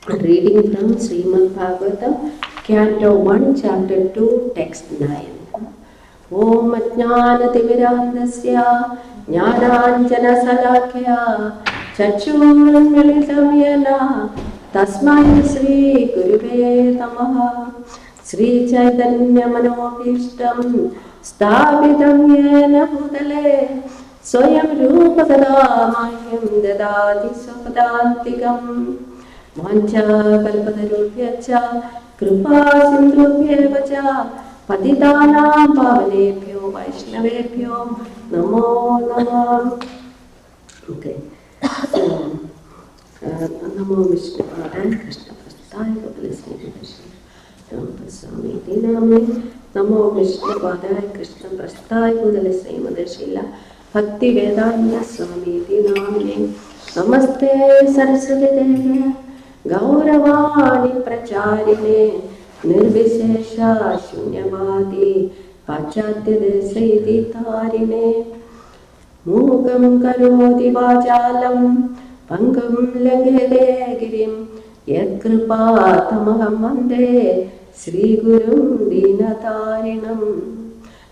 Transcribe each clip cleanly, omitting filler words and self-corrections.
Reading from Srimad Bhagavatam, Canto 1, Chapter 2, Text 9. Om Ajnanatimirandasya Jnananjana Salakya Chachurmilitam Yena Tasmai Sri Guruve Namaha Sri Chaitanya Manopishtam Sthapitam Yena Bhutale Swayam Rupa Kada Mahyam Dadati Sapadantikam Vancha Kalpatarubhyacha Kripa Sindhubhyevacha Patitanam Pavanebhyo Vaishnavebhyo Namo Namah. Okay. Namo Vishnu Padaya Krishna Prasthaya Gopalisnaya Krishna Swami Dinami Namo Vishnu Padaya Krishna Prasthaya Gopalisnaya Shila Bhakti Vedanta Swami Dinami Namaste Saraswati Devi Gauravani Pracharine Nirvishesha Shunyavadi Pachatya Desaiti Tarine Mukam Karoti Vajalam Pangam Langede Girim Yatkripa Tamaham Vande Sri Gurum Dinatarinam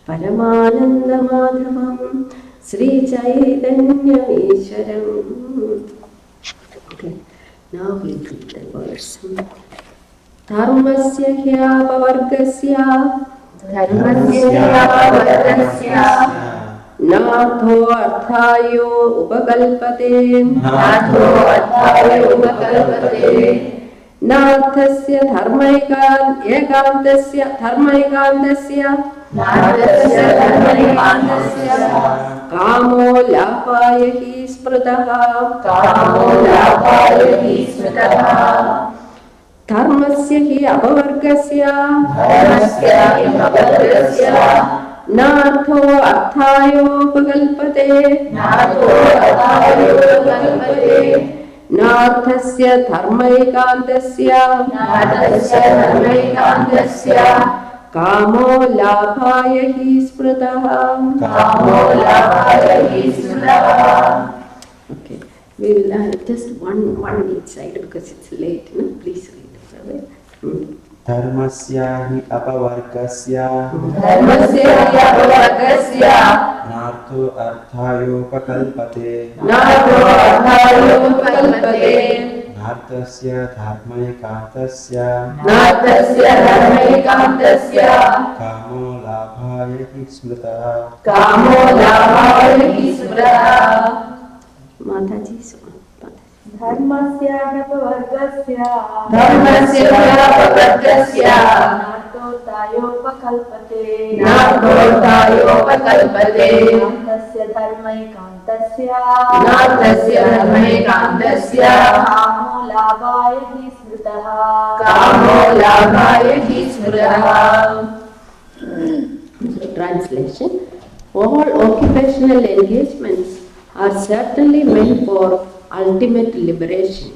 Paramananda Madhavam Sri Chaitanya Ishwaram. Okay, now we read the verse. धर्मस्य ह्यापवर्गस्य नार्थो अर्थायो उपकल्पते नार्थस्य धर्मैकान्तस्य कामो लाभाय हि स्मृतः धर्मस्य हि अपवर्गस्य नार्थो अर्थायोपकल्पते नार्थस्य धर्मैकान्तस्य कामो लाभाय हि स्मृतः Okay, we will just one each side because it's late, no? Please read it. Dharmasya hi apavargasya nartho arthayopakallpate narthasya dharmaykantasya kamo labhaya hi smritaha Mataji, Dharmasya apavardhasya nartotayopakallpate narthasya dharmaykantasya kamo labhaya hi smritaha. Translation. All occupational engagements are certainly meant for ultimate liberation.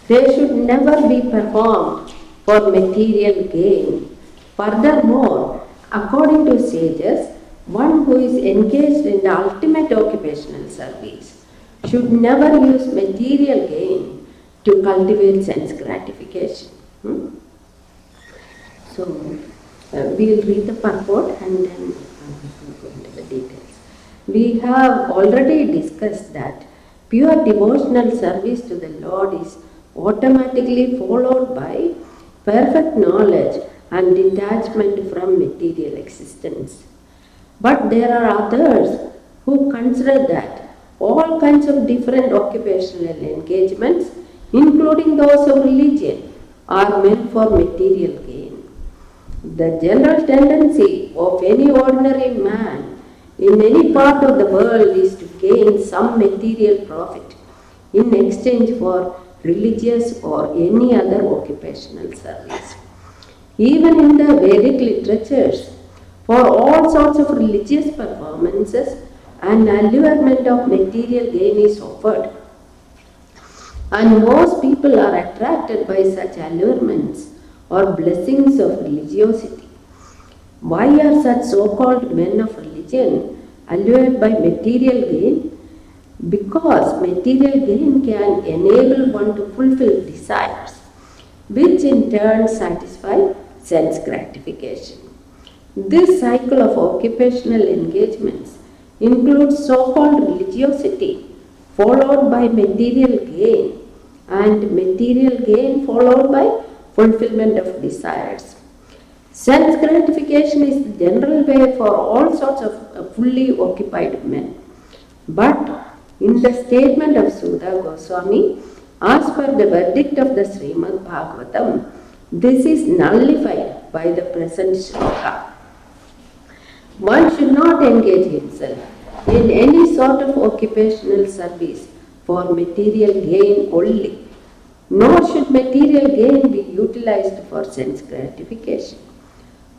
They should never be performed for material gain. Furthermore, according to sages, one who is engaged in the ultimate occupational service should never use material gain to cultivate sense gratification. So, we will read the purport and then we will go into the details. We have already discussed that pure devotional service to the Lord is automatically followed by perfect knowledge and detachment from material existence. But there are others who consider that all kinds of different occupational engagements, including those of religion, are meant for material gain. The general tendency of any ordinary man in any part of the world is to gain some material profit in exchange for religious or any other occupational service. Even in the Vedic literatures, for all sorts of religious performances, an allurement of material gain is offered. And most people are attracted by such allurements or blessings of religiosity. Why are such so-called men of religion allured by material gain? Because material gain can enable one to fulfill desires, which in turn satisfy sense gratification. This cycle of occupational engagements includes so-called religiosity, followed by material gain, and material gain followed by fulfillment of desires. Sense gratification is the general way for all sorts of fully occupied men. But in the statement of Sudha Goswami, as per the verdict of the Srimad Bhagavatam, this is nullified by the present shloka. One should not engage himself in any sort of occupational service for material gain only, nor should material gain be utilized for sense gratification.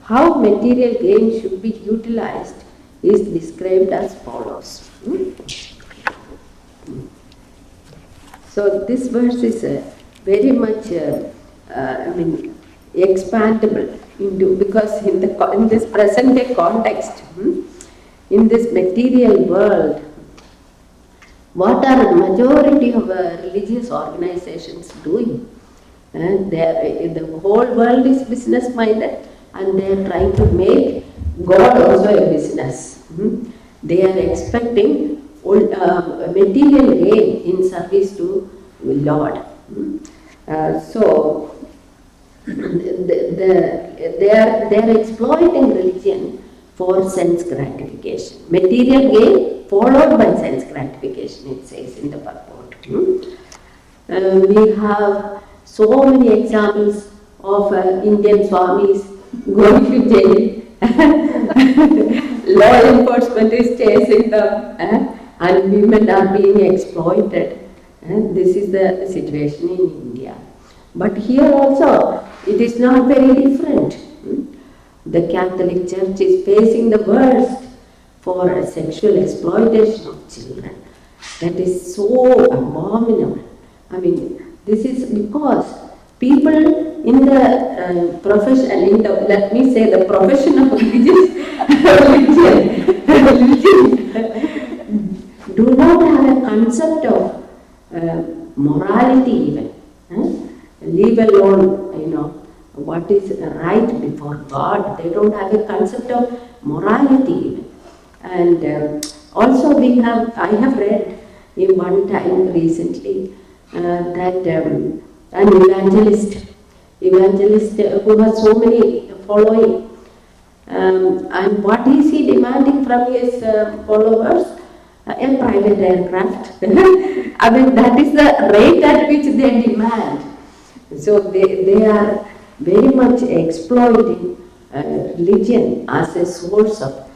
How material gain should be utilized is described as follows. So this verse is very much, expandable into, because in this present day context, in this material world, what are the majority of religious organizations doing? The whole world is business minded, and they are trying to make God also a business. They are expecting material gain in service to Lord. So they are exploiting religion for sense gratification. Material gain followed by sense gratification, it says in the purport. We have so many examples of Indian swamis going to jail. Law enforcement is chasing them, and women are being exploited. This is the situation in India. But here also, it is not very different. The Catholic Church is facing the worst for sexual exploitation of children. That is so abominable. I mean, this is because people in the profession, let me say the profession of religion, do not have a concept of morality even. Leave alone, what is right before God. They don't have a concept of morality even. And also I have read in one time recently that an evangelist who has so many following, and what is he demanding from his followers? A private aircraft. I mean, that is the rate at which they demand. So they are very much exploiting religion as a source of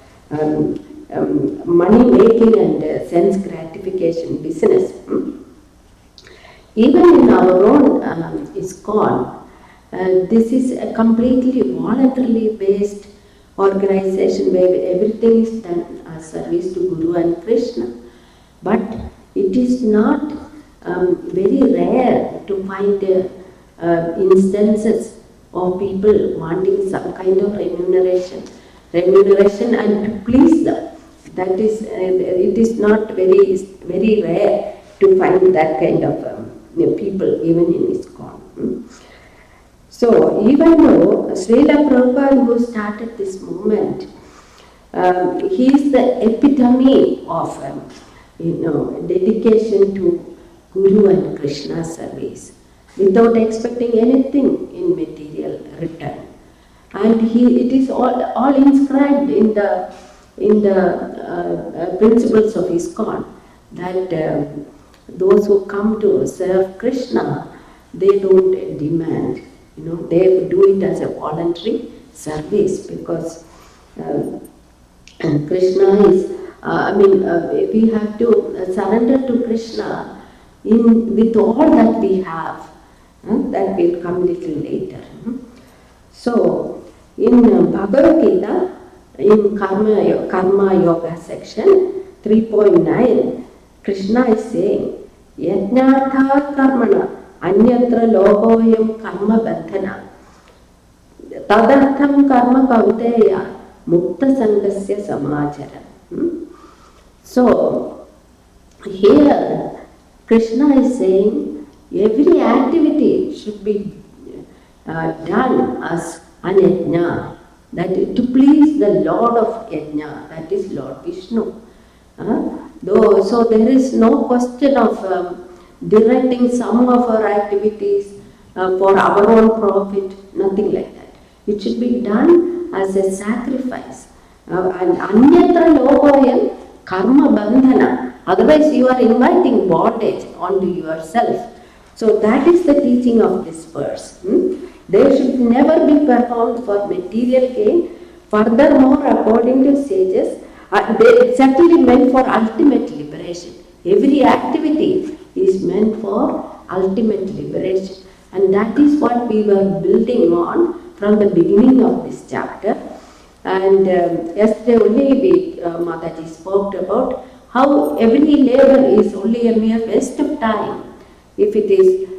money making and sense gratification business. Even in our own ISKCON, this is a completely voluntarily based organization where everything is done as service to Guru and Krishna. But it is not very rare to find instances of people wanting some kind of remuneration and to please them. That is, it is not very rare to find that kind of people even in ISKCON. So even though Srila Prabhupada, who started this movement, he is the epitome of dedication to Guru and Krishna service without expecting anything in material return. And it is all inscribed in the principles of ISKCON that those who come to serve Krishna, they don't demand. They do it as a voluntary service because Krishna is, we have to surrender to Krishna with all that we have. That will come little later. So, in Bhagavad Gita, in Karma Yoga section 3.9, Krishna is saying, Yajnartha karmana anyatra logoyam karma bandhana tadartham karma kauteya mukta sangasya samachara. So, here Krishna is saying every activity should be done as an yajna, that to please the Lord of yajna, that is Lord Vishnu. So there is no question of directing some of our activities for our own profit, nothing like that. It should be done as a sacrifice. And anyatra logoyam karma bandhana, otherwise you are inviting bondage onto yourself. So that is the teaching of this verse. They should never be performed for material gain. Furthermore, according to sages, they certainly meant for ultimate liberation. Every activity is meant for ultimate liberation. And that is what we were building on from the beginning of this chapter. And yesterday only Mataji spoke about how every labor is only a mere waste of time if it is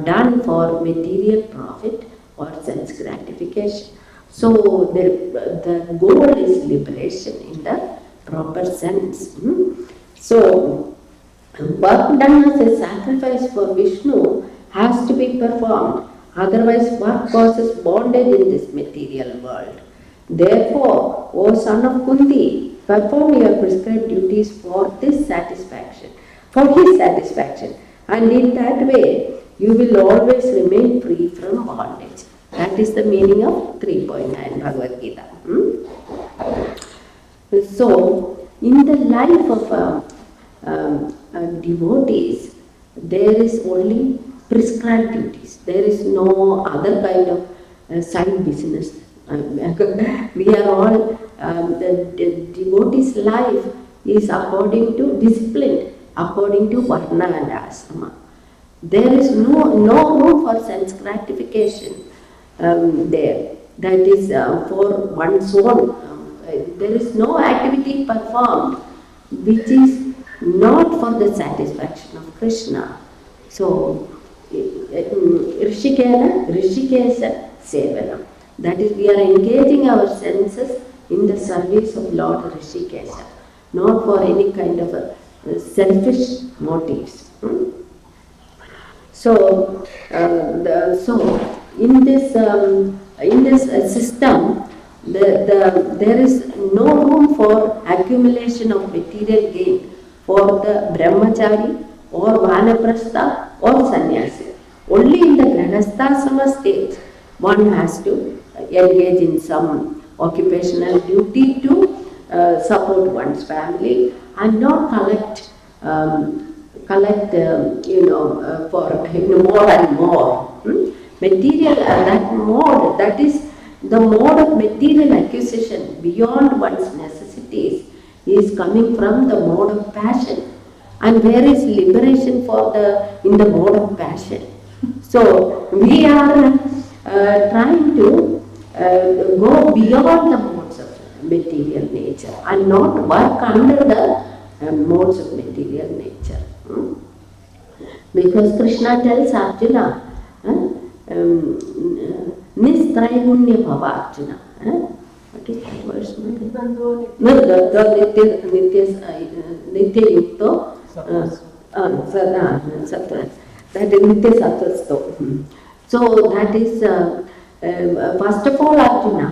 done for material profit or sense gratification. So the goal is liberation in the proper sense. So work done as a sacrifice for Vishnu has to be performed, otherwise work causes bondage in this material world. Therefore, O son of Kunti, perform your prescribed duties for his satisfaction, and in that way you will always remain free from bondage. That is the meaning of 3.9 Bhagavad Gita. So, in the life of devotees, there is only prescribed duties. There is no other kind of side business. We are all, the devotee's life is according to discipline, according to Varna and Asrama. There is no room for sense gratification there. That is for one's own. There is no activity performed which is not for the satisfaction of Krishna. So, Rishikena, Rishikesa Sevana. That is, we are engaging our senses in the service of Lord Rishikesa, not for any kind of selfish motives. So, in this system, there is no room for accumulation of material gain for the brahmachari or vanaprastha or sannyasi. Only in the grahasthasrama stage one has to engage in some occupational duty to support one's family and not collect for more and more. Material, that is the mode of material acquisition beyond one's necessities is coming from the mode of passion. And where is liberation in the mode of passion? So we are trying to go beyond the modes of material nature and not work under the modes of material nature. Because Krishna tells Arjuna, Nistraihunya Bhava Arjuna. What is that verse? Nitya Yukto Sattva. That is Nitya Sattvasto. So that is, first of all, Arjuna,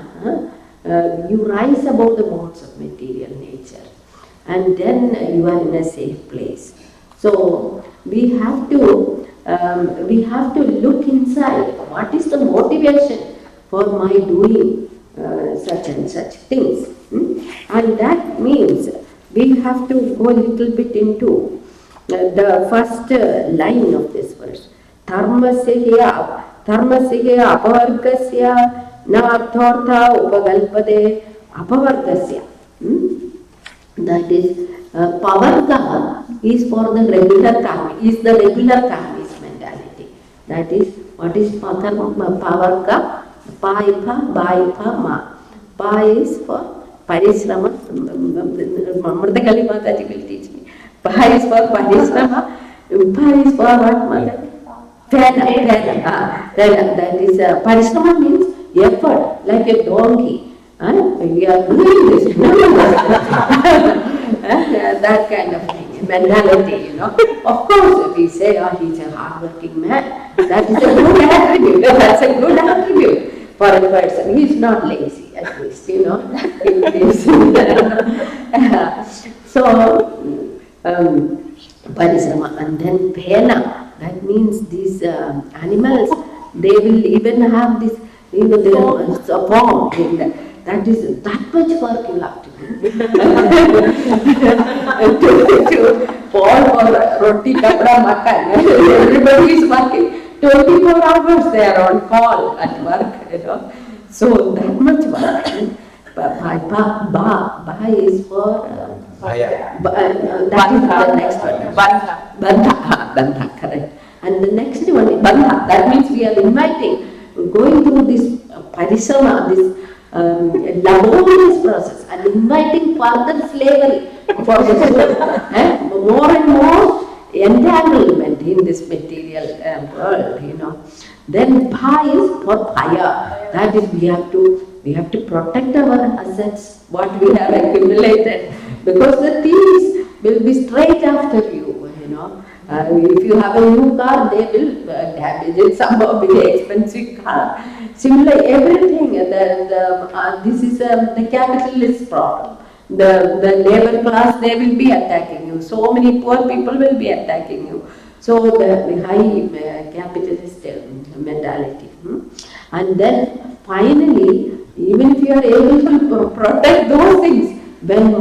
you rise above the modes of material nature and then you are in a safe place. So we have to look inside. What is the motivation for my doing such and such things? And that means we have to go a little bit into the first line of this verse. Dharmasya apavargasya na arthartha upagalpade apavargasya. That is, pavarga is for the regular karmi, is the regular karmi's mentality. That is, what is pavarga? Paipa, baipa, ma. Pa is for parishrama. Murdakali Mataji will teach me. Pa is for parishrama. Pa is for what, Mataji? Pena. That is, parishrama means effort, like a donkey. We are doing this, that kind of thing, mentality, Of course, if we say, he's a hard-working man, that is a good attribute. That's a good attribute for a person. He's not lazy, at least, So, parishrama, and then pena. That means these animals, they will even have this, their form. That is that much work you have to do. to fall for roti, kapda, makan. Everybody is working 24 hours. They are on call at work, So that much work. Ba is for that is the next one. Bandha, correct. And the next one is bandha. That means we are inviting, going through this parishrama, this laborious process and inviting further slavery for the soul. More and more entanglement in this material world, Then pa is for fire. That is, we have to protect our assets, what we have accumulated, because the thieves will be straight after you. If you have a new car, they will damage it somehow with the expensive car. Similarly, everything. This is the capitalist problem. The labor class, they will be attacking you. So many poor people will be attacking you. So the high capitalist mentality. And then finally, even if you are able to protect those things, when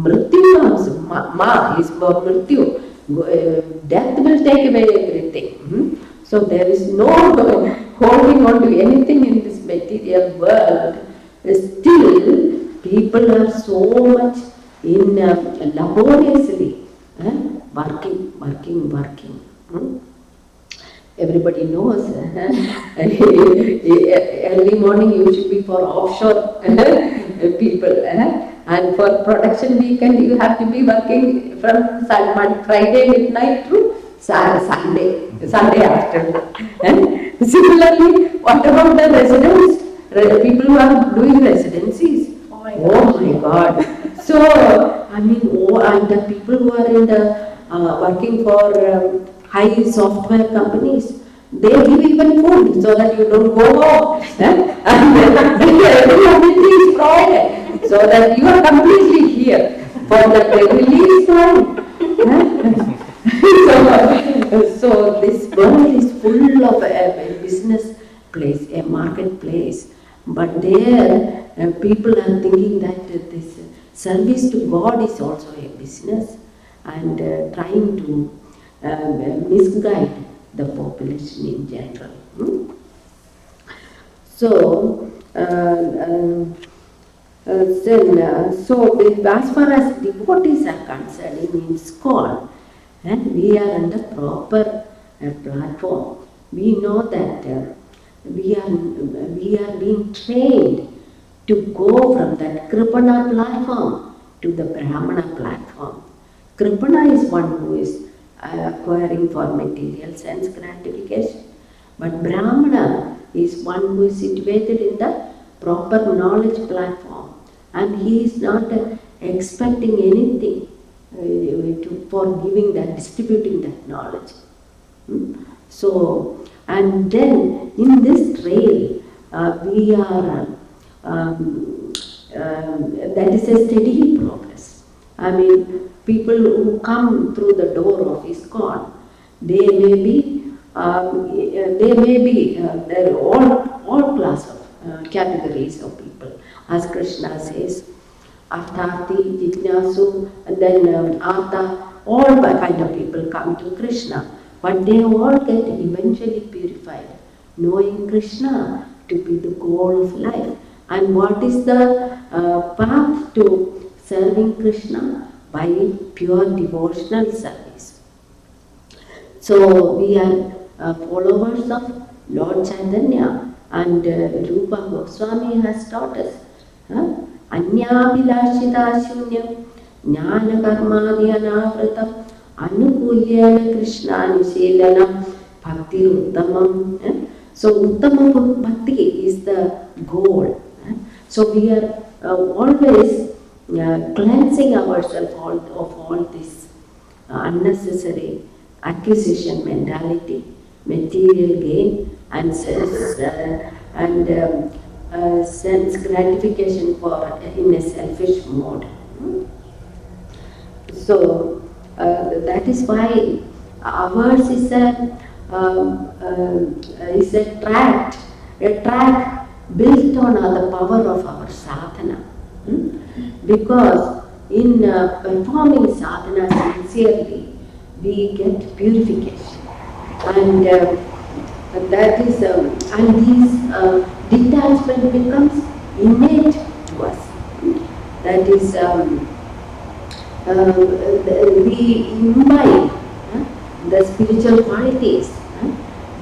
mrityu comes, ma is mrityu, death will take away everything. So there is no holding on to anything in this material world. Still, people are so much in laboriously working. Everybody knows early morning you should be for offshore people, and for production weekend you have to be working from Friday midnight to Sunday afternoon. Similarly, what about the residents, people who are doing residencies? Oh my God! So I mean, and the people who are in the working for high software companies, they give even food so that you don't go home. And everything is provided so that you are completely here for the release time. So this world is full of a business place, a marketplace. But there, people are thinking that this service to God is also a business, and trying to misguide the population in general. So, as far as devotees are concerned in ISKCON, and we are on the proper platform. We know that we are being trained to go from that Kripana platform to the Brahmana platform. Kripana is one who is acquiring for material sense gratification, but Brahmana is one who is situated in the proper knowledge platform, and he is not expecting anything for giving that, distributing that knowledge. So, and then in this trail, we are, that is a steady progress. I mean, people who come through the door of ISKCON, they may be there are all class of categories of people. As Krishna says, Arthati, Jijnasu, and then Artha, all kind of people come to Krishna, but they all get eventually purified, knowing Krishna to be the goal of life. And what is the path to serving Krishna? By pure devotional service. So we are followers of Lord Chaitanya, and Rupa Goswami has taught us. Anyabhilashita shunyam jnana karmadi anavratam anukulyana krishna niselanam bhakti uttamam. So uttama bhakti is the goal. So we are always cleansing ourselves of all this unnecessary acquisition mentality, material gain, and sense gratification in a selfish mode. So that is why ours is a track built on the power of our sadhana. Because in performing sadhana sincerely, we get purification, and that is and these detachment becomes innate to us. That is we imbibe the spiritual qualities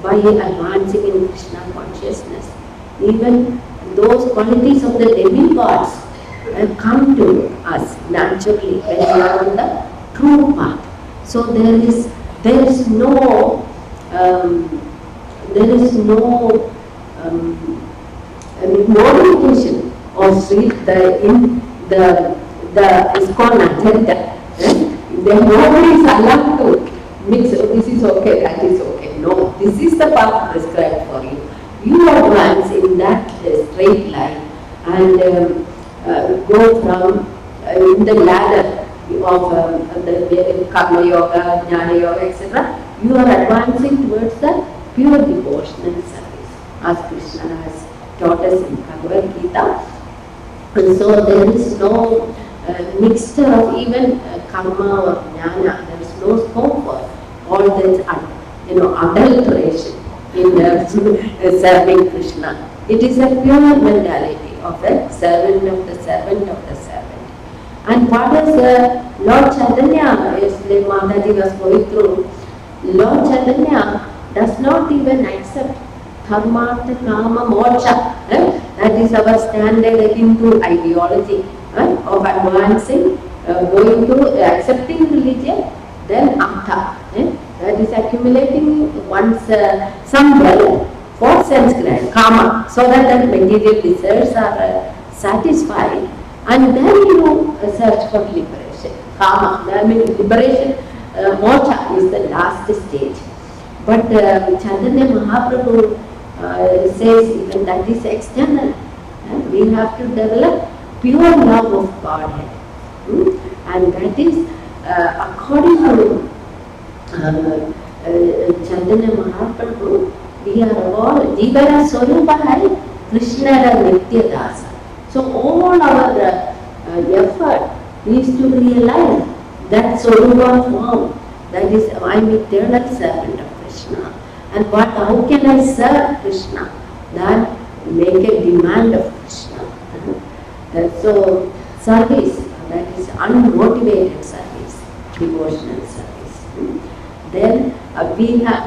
by advancing in Krishna consciousness. Even those qualities of the demigods come to us naturally when we are on the true path. So there is no modification of in the ISKCON agenda. Nobody is allowed to mix. This is okay, that is okay. No, this is the path prescribed for you. You advance in that straight line and go from in the ladder of the Karma Yoga, Jnana Yoga, etc. You are advancing towards the pure devotional service, as Krishna has taught us in Bhagavad Gita. And so there is no mixture of even karma or jnana. There is no scope for all this, adulteration in serving Krishna. It is a pure mentality of a servant of the servant of the servant. And what is Lord Chaitanya, yesterday Mataji was going through, Lord Chaitanya does not even accept dharma, kama, moksha. That is our standard Hindu ideology of advancing, going to accepting religion, then artha. That is accumulating one's some wealth for sense grant, kama, so that the material desires are satisfied, and then you search for liberation. Kama, I mean liberation, moksha is the last stage. But Chaitanya Mahaprabhu says even that is external. We have to develop pure love of Godhead. And that is according to Chaitanya Mahaprabhu, we are all Jivara Swarupa Hai, Krishna Nitya Dasa. So all our effort is to realize that Swarupa form, that is, I am eternal servant of Krishna. And how can I serve Krishna? That make a demand of Krishna. So service, that is unmotivated service, devotional service. Then we are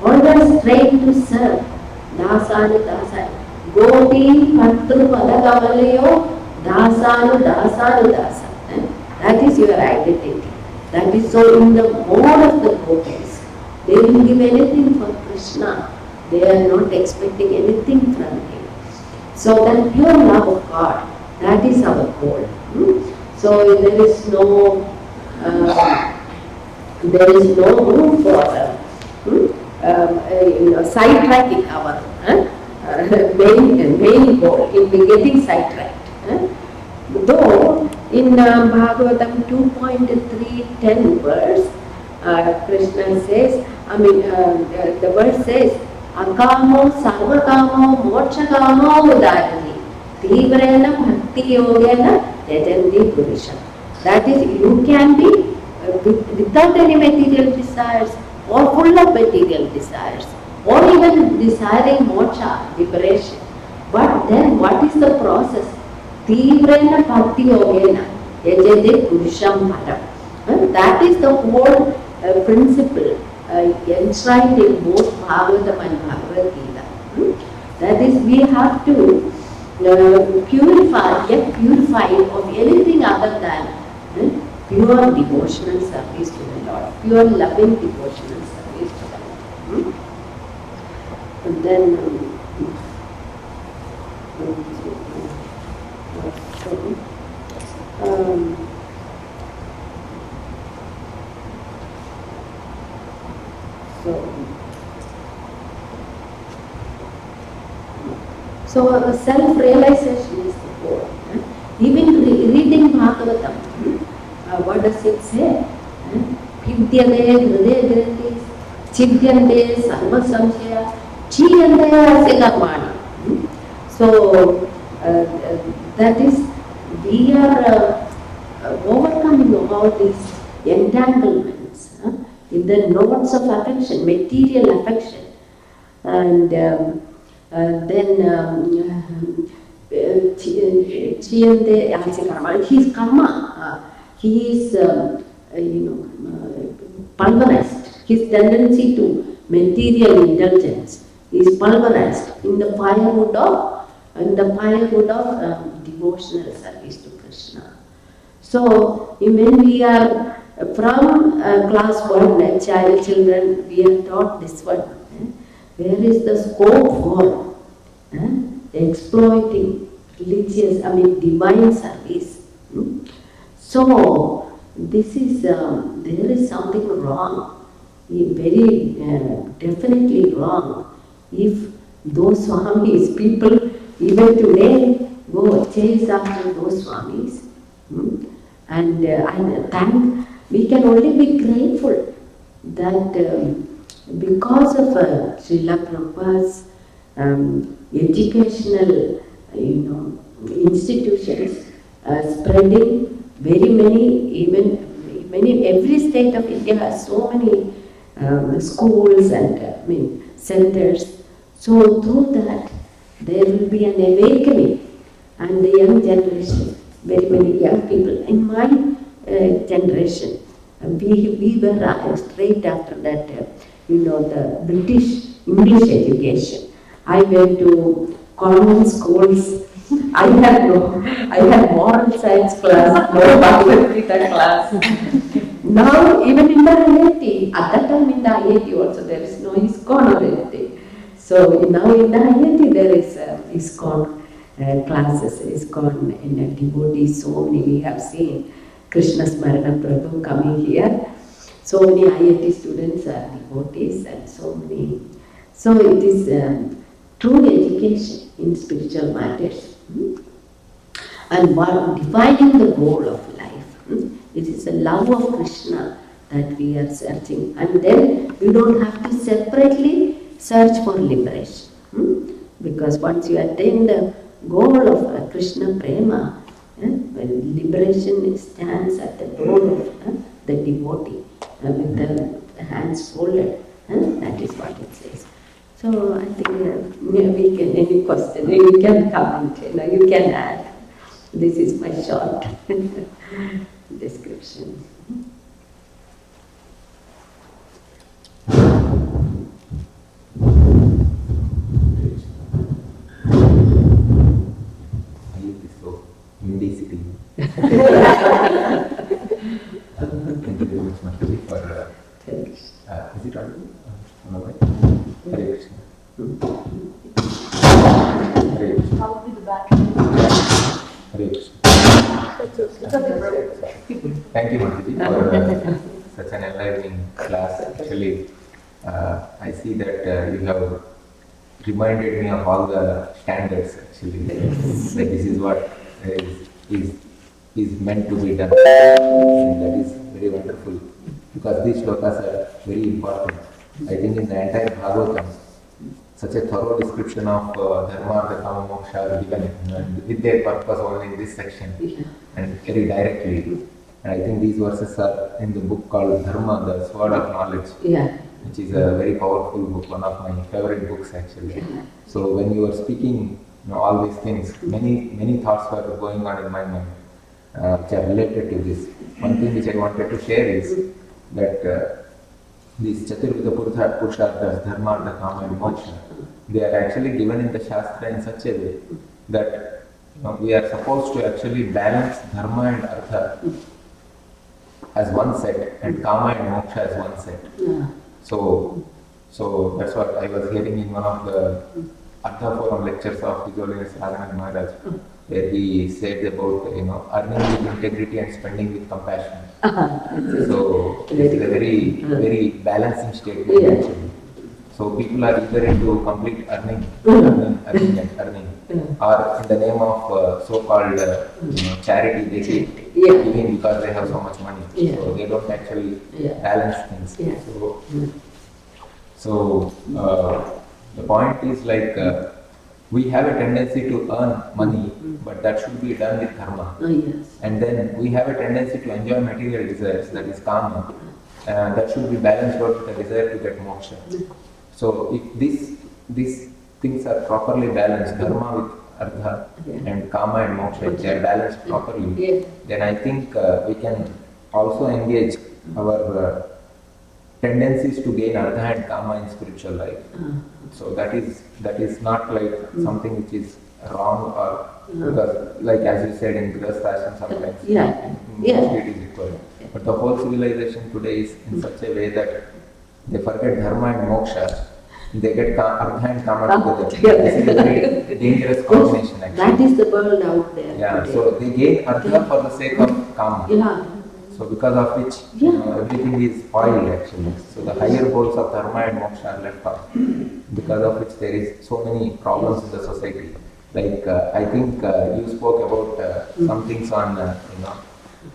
always trained to serve. Dasanu dasanu. Gopi patru padagavalayo dasanu dasanu dasa. That is your identity. That is so in the mode of the gopis. They will give anything for Krishna. They are not expecting anything from him. So that pure love of God, that is our goal. So there is no room for sidetracking our main goal in getting sidetracked. Though in Bhagavatam 2.310 verse, Krishna says, the verse says, Akamo sarvakamo mokshakamo udarani tivrena bhakti yogena yajanti purusham. That is, you can be without any material desires or full of material desires or even desiring moksha, liberation. But then what is the process? Tivrena bhakti yogena yajanti purusham param. That is the whole principle enshrined in both Bhagavatam and Bhagavad Gita. That is, we have to get purified of anything other than pure devotional service to the Lord, pure loving devotional service to the Lord. And then so self-realization is the goal. Even reading Bhagavatam, what does it say? Pidyade hridaya grantis, chidyante sarva samshaya, chiyante asya karmani. So that is, we are overcoming all these entanglements in the knots of affection, material affection. And then chiyante asya karmani, his karma, he is pulverized. His tendency to material indulgence is pulverized in the firewood of devotional service to Krishna. So when we are from class 1, children, we are taught this one. Where is the scope for exploiting religious, divine service? So this is there is something wrong, very definitely wrong. If those swamis, people even today go chase after those swamis, and we can only be grateful that because of Srila Prabhupada's educational, institutions spreading very many, even every state of India has so many schools and centers. So through that, there will be an awakening, and the young generation, very many young people. In my generation, we were straight after that, the British English education. I went to convent schools. I had moral science class, no Bhagavad Gita class. Now, even in the IIT, at that time in the IIT also there is no ISKCON or anything. So now in the IIT there is ISKCON classes, ISKCON in devotees, so many we have seen. Krishna Smarana Prabhu coming here. So many IIT students are devotees and so many. So it is true education in spiritual matters. And defining the goal of life. It is the love of Krishna that we are searching. And then we don't have to separately search for liberation. Because once you attain the goal of Krishna Prema, when liberation stands at the door of the devotee with the hands folded, that is what it says. So I think we can, any question, you can comment, you can add. This is my short description. Indicity. Thank you very much, Mataji, for is it audible? Hare Krishna. Hare Krishna. How will be the battery? Hare Krishna. It's okay. Thank you, Mataji, for such an enlightening class. Actually, I see that you have reminded me of all the standards. Actually, like this is what is meant to be done, and that is very wonderful because these shlokas are very important. I think in the entire Bhagavatam, such a thorough description of dharma, artha, kama, moksha are given, and with their purpose only in this section, and very directly. And I think these verses are in the book called Dharma, the Sword of Knowledge, which is a very powerful book, one of my favorite books actually. So when you were speaking all these things, many thoughts were going on in my mind which are related to this. One thing which I wanted to share is that these Chaturvida Purusharthas, Dharma, Artha, Kama and Moksha, they are actually given in the Shastra in such a way that we are supposed to actually balance Dharma and Artha as one set and Kama and Moksha as one set. So that's what I was hearing in one of the Artha Forum lectures of His Holiness Radhanath Maharaj, where he said about earning with integrity and spending with compassion. So it's a very balancing statement actually. So people are either into complete earning, or in the name of so-called charity, they keep giving because they have so much money. So they don't actually balance things. So the point is like we have a tendency to earn money, but that should be done with dharma. And then we have a tendency to enjoy material desires, that is kama, and that should be balanced out with the desire to get moksha. So if these things are properly balanced, dharma with artha and kama and moksha, if they are balanced properly, then I think we can also engage our tendencies to gain artha and kama in spiritual life. So that is not like something which is wrong, or because like as you said in Grihastha sometimes mostly it is required. But the whole civilization today is in such a way that they forget dharma and moksha, they get artha and kama together. This is a very dangerous combination actually. That is the world out there today. So they gain artha for the sake of kama. So because of which everything is spoiled actually. So the higher goals of dharma and moksha are left out. Because of which there is so many problems in the society. Like I think you spoke about some things on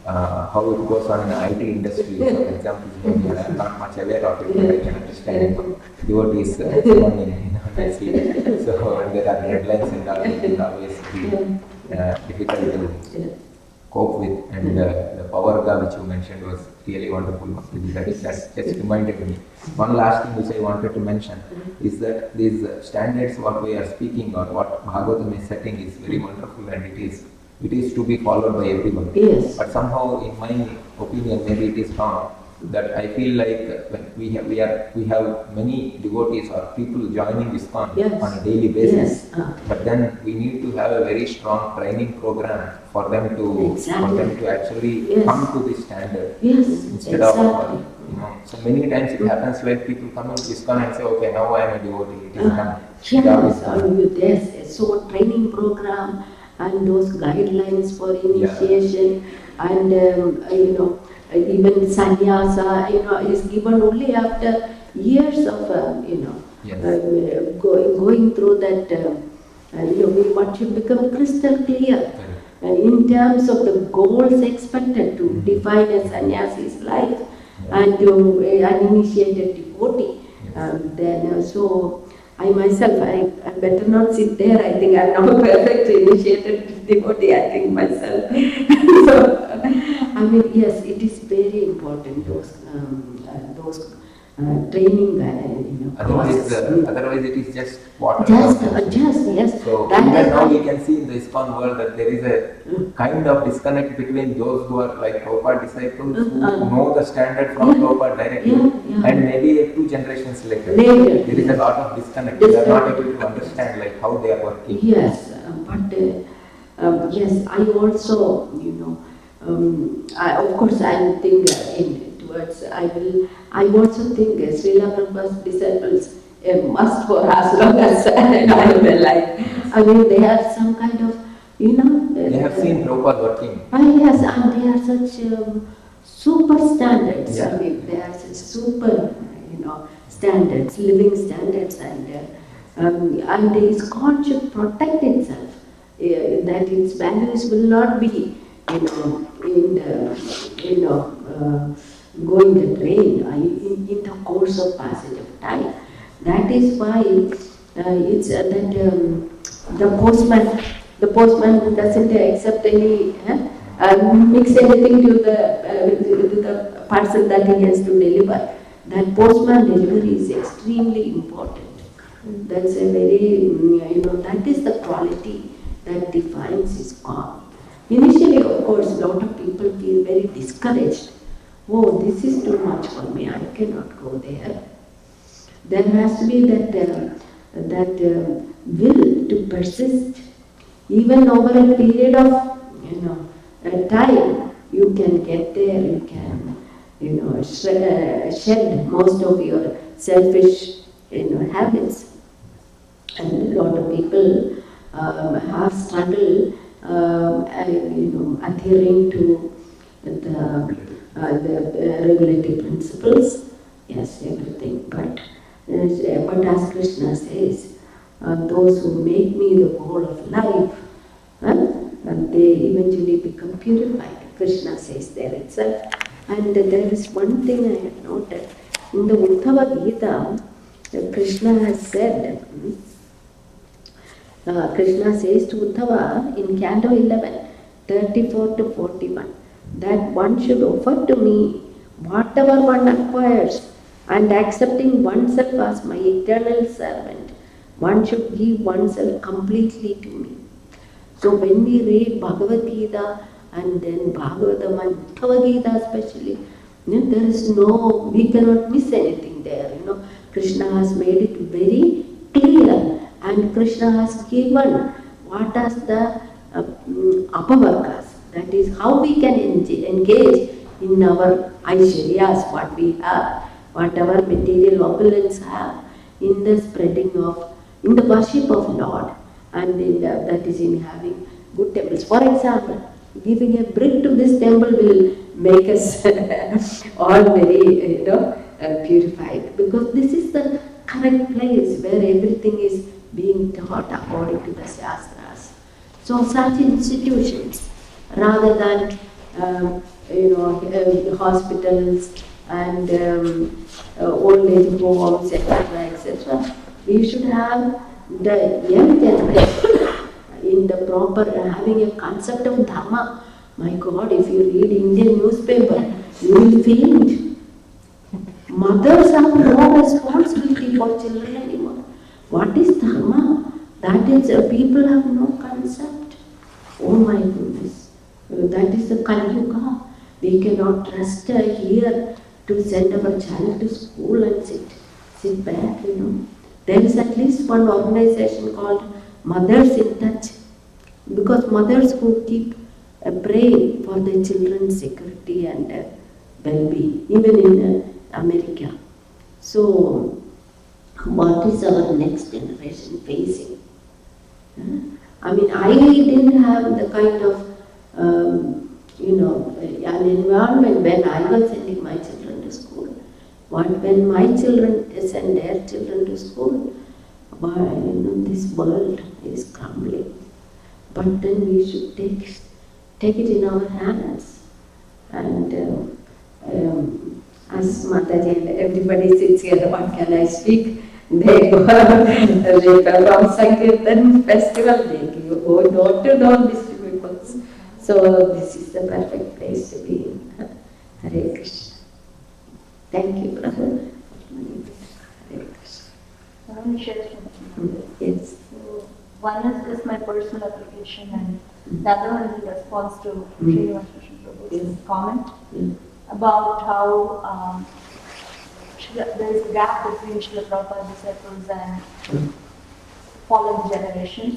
how it goes on in the IT industry. So, for example, maybe I'm not much aware of it, but I can understand devotees responding nicely. So, when there are deadlines and all, it will always be difficult to cope with. And the Pavarga which you mentioned was really wonderful. That just reminded me. One last thing which I wanted to mention is that these standards what we are speaking or what Bhagavatam is setting is very wonderful, and it is to be followed by everyone. Yes. But somehow, in my opinion, maybe it is wrong, that I feel like when we have many devotees or people joining ISKCON Yes. on a daily basis. Yes. But then we need to have a very strong training program for them to actually Yes. come to this standard. Yes, Instead exactly. of so many times it happens like people come into ISKCON and say, okay, now I am a devotee. It is done. Job is Yes, done. there's so training program and those guidelines for initiation and even sannyasa is given only after years of Yes. going through that one should become crystal clear Correct. in terms of the goals expected to define a sannyasi's life and to an initiated devotee. Then so I myself, I better not sit there. I think I'm not a perfect initiated devotee. I think myself. So, I mean, yes, it is very important those training, Otherwise it is just water. Just yes. So That even is now why- we can see in the ISKCON world that there is a kind of disconnect between those who are like Prabhupada disciples who know the standard from Prabhupada directly and maybe 2 generations later. Later. There is a lot of disconnect. They are not able to understand like how they are working. Yes, but yes, I also, of course, I think I also think Srila Prabhupada's disciples a must for as long as I am alive. I mean, they have some kind of, They have seen Prabhupada working. yes, and they are such super standards. Yeah. I mean, they are such super, standards, living standards, and ISKCON should protect itself, that its values will not be, going the drain in the course of passage of time. That is why it's that the postman who doesn't accept any, mix anything to the parcel that he has to deliver. That postman delivery is extremely important. That's a very, that is the quality that defines ISKCON. Initially, of course, a lot of people feel very discouraged. Oh, this is too much for me, I cannot go there. There has to be that will to persist. Even over a period of, time, you can get there, you can, shed most of your selfish, habits. And a lot of people have struggled, adhering to the regulative principles. Yes, everything. But as Krishna says, those who make me the goal of life, and they eventually become purified. Krishna says there itself. And there is one thing I have noted. In the Uddhava Gita, Krishna has said, Krishna says to Uddhava in Canto 11, 34 to 41, that one should offer to me whatever one acquires, and accepting oneself as my eternal servant, one should give oneself completely to me. So when we read Bhagavad Gita and then Bhagavatam and Uddhava Gita especially, there is we cannot miss anything there. Krishna has made it very clear, and Krishna has given what are the apavargas, that is how we can engage in our aishwaryas, what we have, whatever material opulence have, in the spreading of, in the worship of Lord, and that is in having good temples. For example, giving a brick to this temple will make us all very, purified, because this is the correct place where everything is being taught according to the Shastras. So such institutions, rather than hospitals and old age homes, etc., etc. We should have the young generation in the proper having a concept of dharma. My God, if you read Indian newspaper, you will faint. Mothers have no responsibility for children anymore. What is dharma? That is, people have no concept. Oh my goodness. That is the Kali Yuga. We cannot trust here to send our child to school and sit back, There is at least one organization called Mothers in Touch. Because mothers who keep praying for their children's security and well-being, even in America. So, what is our next generation facing? I mean, I didn't have the kind of, an environment when I was sending my children to school. When my children send their children to school, this world is crumbling. But then we should take it in our hands. And as Mataji and everybody sits here, what can I speak? They go from Sankirtan festival, they go door to door distribute books. So this is the perfect place to be in. Hare Krishna. Thank you, Prabhu. Hare Krishna. I want to share something. Yes. So, one is just my personal application, and the other one is in response to Srinivas Prabhu's comment about how there is a gap between Srila Prabhupada's disciples and fallen generations.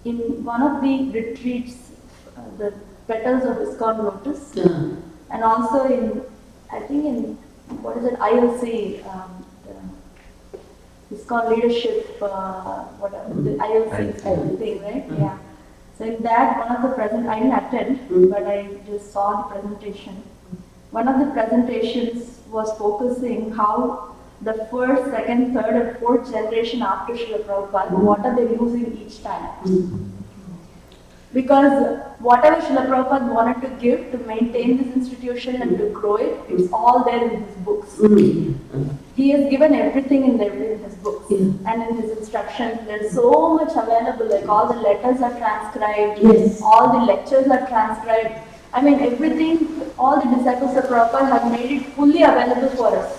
In one of the retreats, the Petals of ISKCON Lotus, and also what is it, ILC, ISKCON leadership, the ILC thing, right? Yeah. So in that, one of the I didn't attend, but I just saw the presentation. One of the presentations was focusing how the first, second, third, and fourth generation after Srila Prabhupada, what are they losing each time? Because whatever Srila Prabhupada wanted to give to maintain this institution and to grow it, it's all there in his books. He has given everything in his books and in his instructions. There's so much available, like all the letters are transcribed, all the lectures are transcribed. I mean, everything, all the disciples of Prabhupada have made it fully available for us.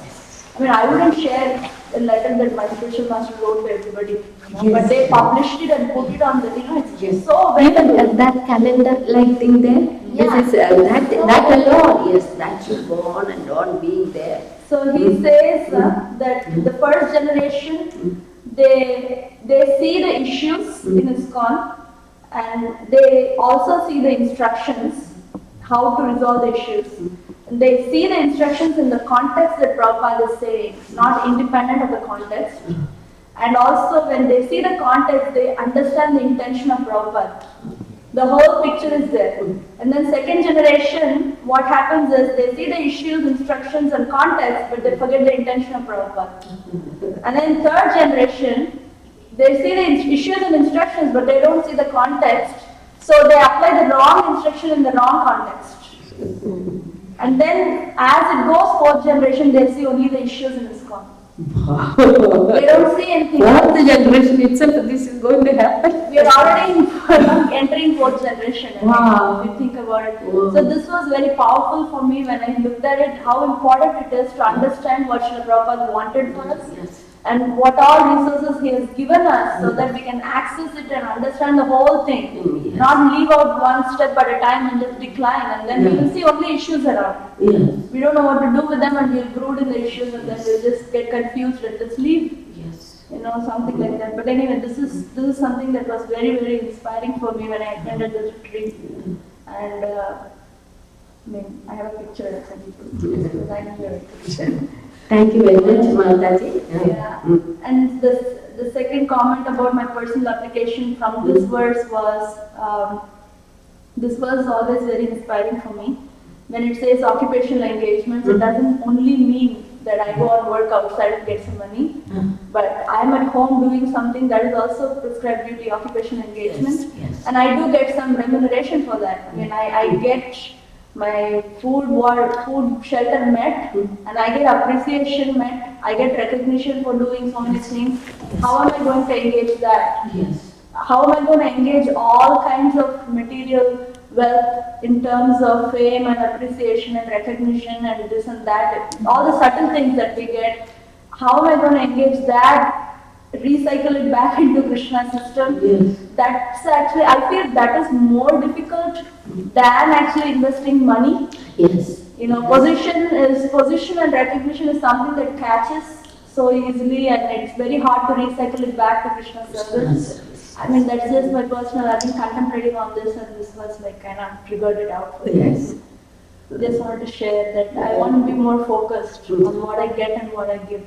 I mean, I wouldn't share the letter that my spiritual master wrote to everybody, but they published it and put it on the, it's just so available. That calendar-like thing there, this is, that alone, that should go on and on being there. So he says that the first generation, they see the issues in ISKCON, and they also see the instructions how to resolve the issues. And they see the instructions in the context that Prabhupada is saying, not independent of the context. And also when they see the context, they understand the intention of Prabhupada. The whole picture is there. And then second generation, what happens is they see the issues, instructions and context, but they forget the intention of Prabhupada. And then third generation, they see the issues and instructions, but they don't see the context. So they apply the wrong instruction in the wrong context. And then as it goes fourth generation, they see only the issues in ISKCON. They don't see anything. Fourth generation itself, this is going to happen. We are already entering fourth generation. If you think about it. So this was very powerful for me when I looked at it, how important it is to understand what Srila Prabhupada wanted for us. And what all resources he has given us so that we can access it and understand the whole thing. Not leave out one step at a time and just decline, and then we will see only issues around. We don't know what to do with them, and we'll brood in the issues, and then we'll just get confused and just leave. Something like that. But anyway, this is something that was very, very inspiring for me when I attended the retreat. And I have a picture of it. Thank you very much, Mataji. And the second comment about my personal application from this verse was, this verse is always very inspiring for me. When it says occupational engagements, it doesn't only mean that I go and work outside and get some money. But I'm at home doing something that is also prescribed duty, occupation engagement. Yes. And I do get some remuneration for that. I mean, I get my food, shelter met, and I get appreciation met. I get recognition for doing so many things. How am I going to engage that? Yes. How am I going to engage all kinds of material wealth in terms of fame and appreciation and recognition and this and that, all the subtle things that we get? How am I going to engage that, recycle it back into Krishna's system? Yes. That's actually, I feel that is more difficult than actually investing money. Yes. You know, position and recognition is something that catches so easily, and it's very hard to recycle it back to Krishna's service. I mean, that's just my personal, I've been contemplating on this, and this was like kind of triggered it out for Yes. you. Just wanted to share that I want to be more focused on what I get and what I give.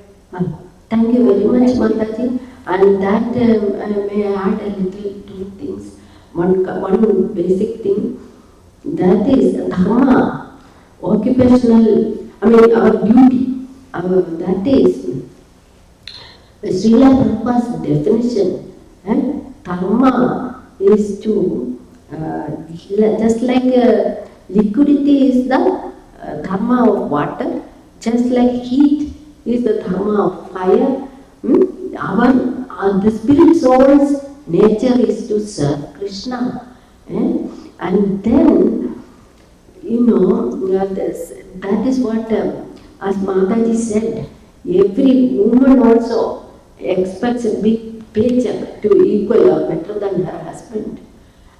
Thank you very much, Mataji. And that may I add a little two things. One basic thing, that is dharma, occupational, our duty. That is Srila Prabhupada's definition. Dharma is to, just like liquidity is the dharma of water, just like heat is the dharma of fire. The spirit soul's nature is to serve Krishna. And then, that is what, as Mataji said, every woman also expects a big paycheck to equal or better than her husband,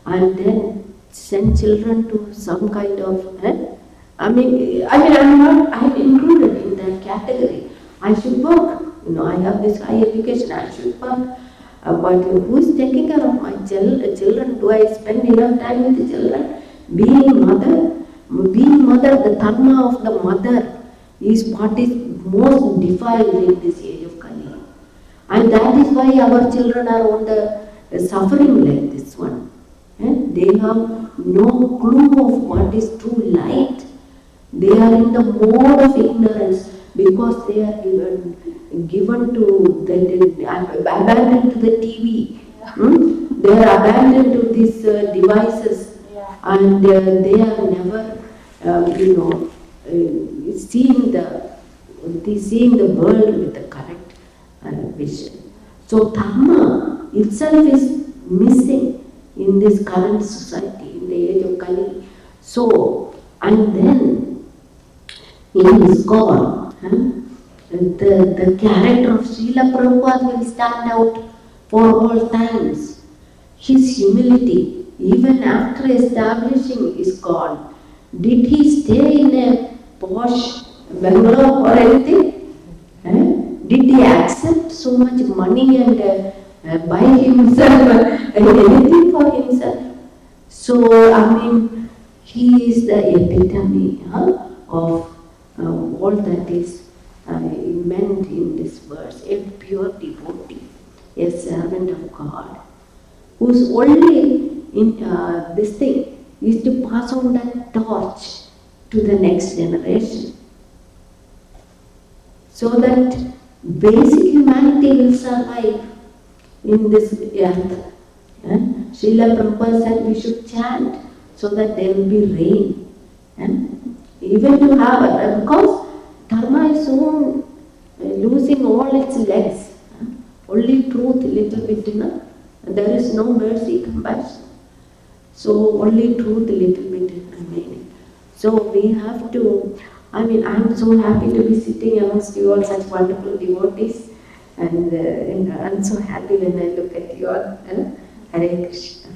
and then send children to some kind of, I'm included in that category. I should work, I have this high education, I should work. But who is taking care of my children? Do I spend enough time with the children? Being mother, the dharma of the mother is what is most defiled in this age of Kali. And that is why our children are on the suffering like this one. They have no clue of what is true light. They are in the mode of ignorance because they are given to abandoned to the TV. They are abandoned to these devices, and they are never, seeing the world with the correct vision. So dharma itself is missing in this current society, in the age of Kali. So, and then in ISKCON, the character of Srila Prabhupada will stand out for all times. His humility, even after establishing ISKCON, did he stay in a posh bungalow or anything? Did he accept so much money and buy himself anything for himself? So, he is the epitome of all that is meant in this verse, a pure devotee, a servant of God, whose only this thing is to pass on that torch to the next generation, so that basic humanity will survive in this earth. Srila Prabhupada said we should chant so that there will be rain. Even to have, because dharma is soon losing all its legs. Only truth, little bit enough. There is no mercy, compassion. So only truth, little bit remaining. So we have to, I'm so happy to be sitting amongst you all, such wonderful devotees. And I'm so happy when I look at you all. Hare Krishna.